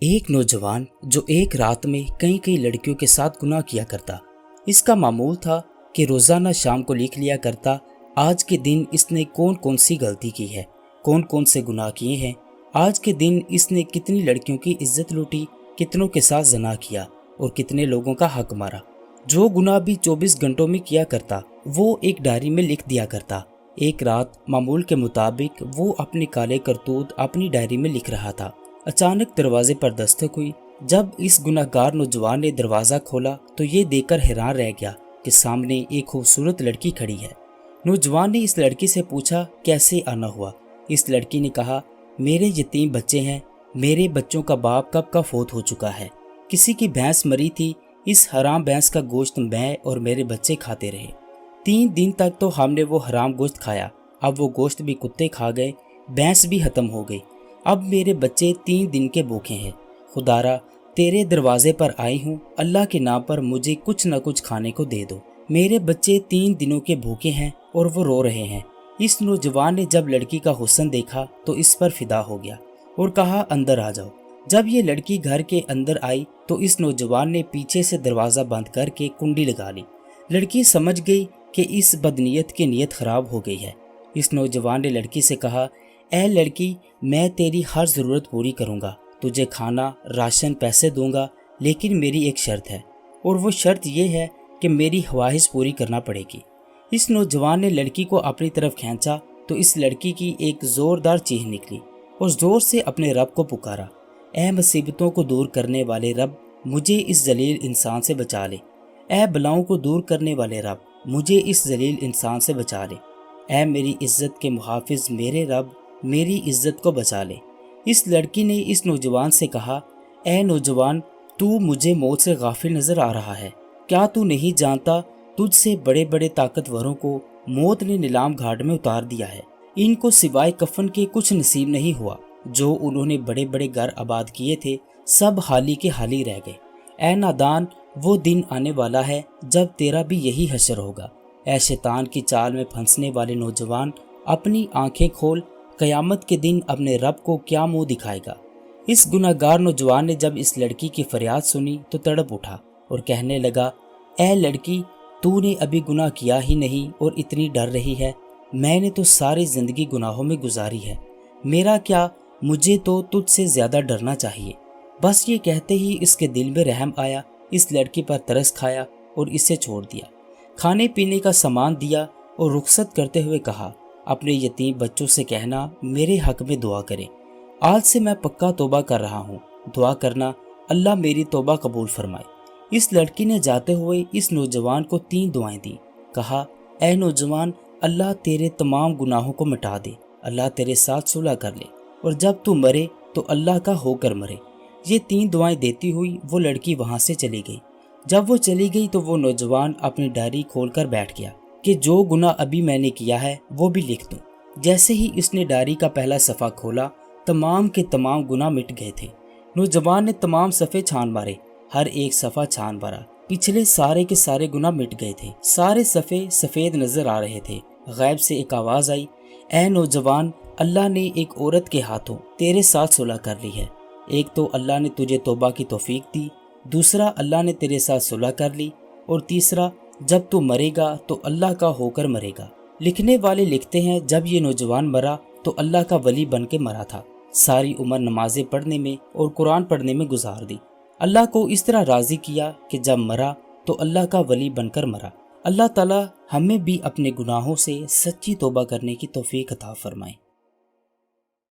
ایک نوجوان جو ایک رات میں کئی کئی لڑکیوں کے ساتھ گناہ کیا کرتا۔ اس کا معمول تھا کہ روزانہ شام کو لکھ لیا کرتا آج کے دن اس نے کون کون سی غلطی کی ہے، کون کون سے گناہ کیے ہیں، آج کے دن اس نے کتنی لڑکیوں کی عزت لوٹی، کتنوں کے ساتھ زنا کیا اور کتنے لوگوں کا حق مارا۔ جو گناہ بھی 24 گھنٹوں میں کیا کرتا وہ ایک ڈائری میں لکھ دیا کرتا۔ ایک رات معمول کے مطابق وہ اپنی کالے کرتوت اپنی ڈائری میں لکھ رہا تھا۔ اچانک دروازے پر دستک ہوئی۔ جب اس گناہ گار نوجوان نے دروازہ کھولا تو یہ دیکھ کر حیران رہ گیا کہ سامنے ایک خوبصورت لڑکی کھڑی ہے۔ نوجوان نے اس لڑکی سے پوچھا کیسے آنا ہوا۔ اس لڑکی نے کہا میرے یتیم بچے ہیں، میرے بچوں کا باپ کب کا فوت ہو چکا ہے، کسی کی بھینس مری تھی، اس حرام بھینس کا گوشت میں اور میرے بچے کھاتے رہے۔ 3 دن تک تو ہم نے وہ حرام گوشت کھایا، اب وہ گوشت بھی کتے کھا گئے، بھینس بھی ختم ہو گئی، اب میرے بچے 3 دن کے بھوکے ہیں۔ خدارا تیرے دروازے پر آئی ہوں، اللہ کے نام پر مجھے کچھ نہ کچھ کھانے کو دے دو، میرے بچے 3 دنوں کے بھوکے ہیں اور وہ رو رہے ہیں۔ اس نوجوان نے جب لڑکی کا حسن دیکھا تو اس پر فدا ہو گیا اور کہا اندر آ جاؤ۔ جب یہ لڑکی گھر کے اندر آئی تو اس نوجوان نے پیچھے سے دروازہ بند کر کے کنڈی لگا لی۔ لڑکی سمجھ گئی کہ اس بدنیت کی نیت خراب ہو گئی ہے۔ اس نوجوان نے لڑکی سے کہا اے لڑکی، میں تیری ہر ضرورت پوری کروں گا، تجھے کھانا، راشن، پیسے دوں گا، لیکن میری ایک شرط ہے، اور وہ شرط یہ ہے کہ میری خواہش پوری کرنا پڑے گی۔ اس نوجوان نے لڑکی کو اپنی طرف کھینچا تو اس لڑکی کی ایک زوردار چیخ نکلی اور زور سے اپنے رب کو پکارا، اے مصیبتوں کو دور کرنے والے رب، مجھے اس ذلیل انسان سے بچا لے، اے بلاؤں کو دور کرنے والے رب، مجھے اس ذلیل انسان سے بچا لے، اے میری عزت کے محافظ میرے رب، میری عزت کو بچا لے۔ اس لڑکی نے اس نوجوان سے کہا اے نوجوان، تو مجھے موت سے غافل نظر آ رہا ہے، کیا تو نہیں جانتا تجھ سے بڑے بڑے طاقتوروں کو موت نے نیلام گھاٹ میں اتار دیا ہے، ان کو سوائے کفن کے کچھ نصیب نہیں ہوا، جو انہوں نے بڑے بڑے گھر آباد کیے تھے سب حالی کے حالی رہ گئے۔ اے نادان، وہ دن آنے والا ہے جب تیرا بھی یہی حشر ہوگا۔ اے شیطان کی چال میں پھنسنے والے نوجوان، اپنی آنکھیں کھول، قیامت کے دن اپنے رب کو کیا منہ دکھائے گا۔ اس گناہ گار نوجوان نے جب اس لڑکی کی فریاد سنی تو تڑپ اٹھا اور کہنے لگا اے لڑکی، تو نے ابھی گناہ کیا ہی نہیں اور اتنی ڈر رہی ہے، میں نے تو ساری زندگی گناہوں میں گزاری ہے، میرا کیا، مجھے تو تجھ سے زیادہ ڈرنا چاہیے۔ بس یہ کہتے ہی اس کے دل میں رحم آیا، اس لڑکی پر ترس کھایا اور اسے چھوڑ دیا، کھانے پینے کا سامان دیا اور رخصت کرتے ہوئے کہا اپنے یتیم بچوں سے کہنا میرے حق میں دعا کریں، آج سے میں پکا توبہ کر رہا ہوں، دعا کرنا اللہ میری توبہ قبول فرمائے۔ اس لڑکی نے جاتے ہوئے اس نوجوان کو 3 دعائیں دی، کہا اے نوجوان، اللہ تیرے تمام گناہوں کو مٹا دے، اللہ تیرے ساتھ صلح کر لے، اور جب تو مرے تو اللہ کا ہو کر مرے۔ یہ 3 دعائیں دیتی ہوئی وہ لڑکی وہاں سے چلی گئی۔ جب وہ چلی گئی تو وہ نوجوان اپنی ڈائری کھول کر بیٹھ گیا کہ جو گناہ ابھی میں نے کیا ہے وہ بھی لکھ دوں۔ جیسے ہی اس نے ڈائری کا پہلا صفحہ کھولا، تمام کے تمام گناہ مٹ گئے تھے۔ نوجوان نے تمام صفحے چھان مارے، ہر ایک صفحہ چھان مارا، پچھلے سارے کے سارے گناہ مٹ گئے تھے، سارے صفحے سفید نظر آ رہے تھے۔ غیب سے ایک آواز آئی، اے نوجوان، اللہ نے ایک عورت کے ہاتھوں تیرے ساتھ صلح کر لی ہے، ایک تو اللہ نے تجھے توبہ کی توفیق دی، دوسرا اللہ نے تیرے ساتھ صلح کر لی، اور تیسرا جب تو مرے گا تو اللہ کا ہو کر مرے گا۔ لکھنے والے لکھتے ہیں جب یہ نوجوان مرا تو اللہ کا ولی بن کے مرا تھا، ساری عمر نمازیں پڑھنے میں اور قرآن پڑھنے میں گزار دی، اللہ کو اس طرح راضی کیا کہ جب مرا تو اللہ کا ولی بن کر مرا۔ اللہ تعالی ہمیں بھی اپنے گناہوں سے سچی توبہ کرنے کی توفیق عطا فرمائے۔